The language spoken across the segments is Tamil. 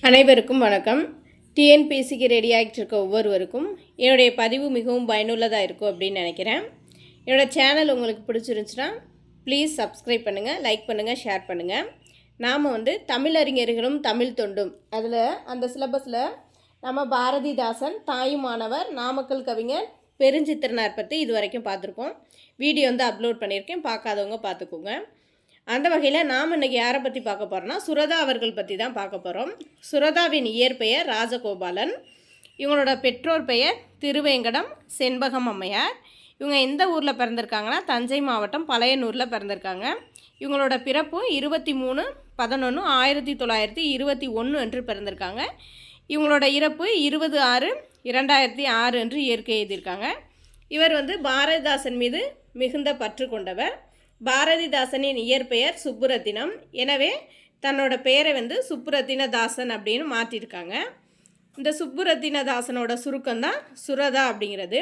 அனைவருக்கும் வணக்கம். டிஎன்பிஎஸ்சிக்கு ரெடி ஆகிட்டு இருக்க ஒவ்வொருவருக்கும் என்னுடைய பதிவு மிகவும் பயனுள்ளதாக இருக்கும் அப்படின்னு நினைக்கிறேன். என்னோடய சேனல் உங்களுக்கு பிடிச்சிருந்துச்சுன்னா ப்ளீஸ் சப்ஸ்கிரைப் பண்ணுங்கள், லைக் பண்ணுங்கள், ஷேர் பண்ணுங்கள். நாம் தமிழறிஞர்களும் தமிழ் தொண்டும் அதில் அந்த சிலபஸில் நம்ம பாரதிதாசன், தாயுமானவர், நாமக்கல் கவிஞர் பெருஞ்சித்திரனார் பற்றி இது வரைக்கும் பார்த்துருக்கோம். வீடியோ அப்லோட் பண்ணியிருக்கேன், பார்க்காதவங்க பார்த்துக்கோங்க. அந்த வகையில் நாம் இன்றைக்கி யாரை பற்றி பார்க்க போகிறோன்னா சுரதா அவர்கள் பற்றி தான் பார்க்க போகிறோம். சுரதாவின் இயற்பெயர் ராஜகோபாலன். இவங்களோட பெற்றோர் பெயர் திருவேங்கடம், செண்பகம் அம்மையார். இவங்க எந்த ஊரில் பிறந்திருக்காங்கன்னா தஞ்சை மாவட்டம் பழையனூரில் பிறந்திருக்காங்க. இவங்களோட பிறப்பு 23/11/1921 அன்று பிறந்திருக்காங்க. இவங்களோட இறப்பு 20/6/2006 அன்று இயற்கை எழுதியிருக்காங்க. இவர் பாரதிதாசன் மீது மிகுந்த பற்று கொண்டவர். பாரதிதாசனின் இயற்பெயர் சுப்புரத்தினம். எனவே தன்னோட பெயரை சுப்புரத்தினதாசன் அப்படின்னு மாற்றிருக்காங்க. இந்த சுப்புரத்தினதாசனோட சுருக்கம்தான் சுரதா அப்படிங்கிறது.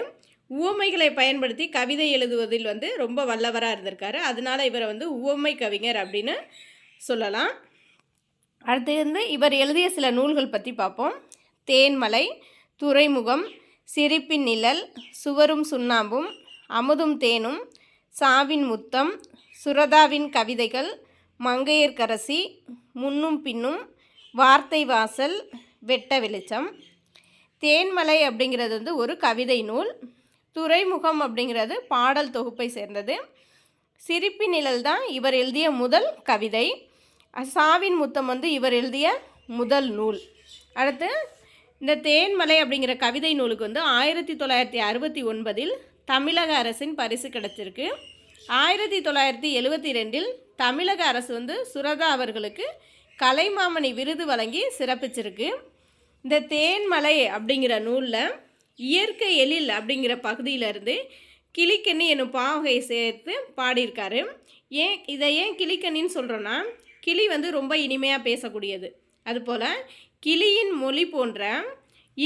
உவமைகளை பயன்படுத்தி கவிதை எழுதுவதில் ரொம்ப வல்லவராக இருந்திருக்காரு. அதனால இவரை உவமை கவிஞர் அப்படின்னு சொல்லலாம். அடுத்து இவர் எழுதிய சில நூல்கள் பற்றி பார்ப்போம். தேன்மலை, துறைமுகம், சிரிப்பின் நிழல், சுவரும் சுண்ணாம்பும், அமுதும் தேனும், சாவின் முத்தம், சுரதாவின் கவிதைகள், மங்கையர்க்கரசி, முன்னும் பின்னும், வார்த்தை வாசல், வெட்ட வெளிச்சம். தேன்மலை அப்படிங்கிறது ஒரு கவிதை நூல். துறைமுகம் அப்படிங்கிறது பாடல் தொகுப்பை சேர்ந்தது. சிரிப்பின் நிழல் தான் இவர் எழுதிய முதல் கவிதை. சாவின் முத்தம் இவர் எழுதிய முதல் நூல். அடுத்து இந்த தேன்மலை அப்படிங்கிற கவிதை நூலுக்கு 1969 தமிழக அரசின் பரிசு கிடைச்சிருக்கு. 1972 தமிழக அரசு சுரதா அவர்களுக்கு கலைமாமணி விருது வழங்கி சிறப்பிச்சிருக்கு. இந்த தேன்மலை அப்படிங்கிற நூலில் இயற்கை எழில் அப்படிங்கிற பகுதியிலிருந்து கிளிக்கண்ணி என்னும் பாவகை சேர்த்து பாடியிருக்காரு. ஏன் கிளிக்கண்ணின்னு சொல்கிறோன்னா, கிளி ரொம்ப இனிமையாக பேசக்கூடியது. அதுபோல் கிளியின் மொழி போன்ற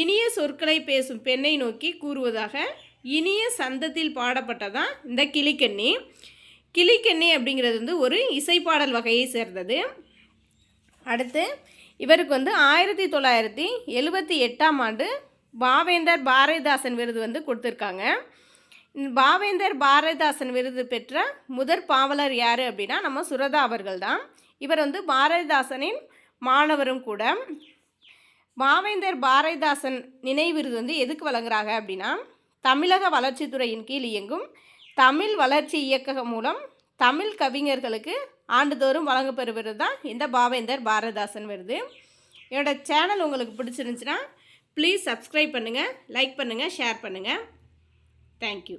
இனிய சொற்களை பேசும் பெண்ணை நோக்கி கூறுவதாக இனிய சந்தத்தில் பாடப்பட்டதான் இந்த கிளிக்கண்ணி. கிளிக்கண்ணி அப்படிங்கிறது ஒரு இசைப்பாடல் வகையை சேர்ந்தது. அடுத்து இவருக்கு 1978 பாவேந்தர் பாரதிதாசன் விருது கொடுத்துருக்காங்க. பாவேந்தர் பாரதிதாசன் விருது பெற்ற முதற் பாவலர் யார் அப்படின்னா நம்ம சுரதா அவர்கள் தான். இவர் பாரதிதாசனின் மாணவரும் கூட. பாவேந்தர் பாரதிதாசன் நினைவிருது எதுக்கு வழங்குறாங்க அப்படின்னா, தமிழக வளர்ச்சித்துறையின் கீழ் இயங்கும் தமிழ் வளர்ச்சி இயக்கம் மூலம் தமிழ் கவிஞர்களுக்கு ஆண்டுதோறும் வழங்கப்பெறுவது தான் இந்த பாவேந்தர் பாரதிதாசன் விருது. என்னோட சேனல் உங்களுக்கு பிடிச்சிருந்துச்சுன்னா ப்ளீஸ் சப்ஸ்கிரைப் பண்ணுங்கள், லைக் பண்ணுங்கள், ஷேர் பண்ணுங்கள். தேங்க்யூ.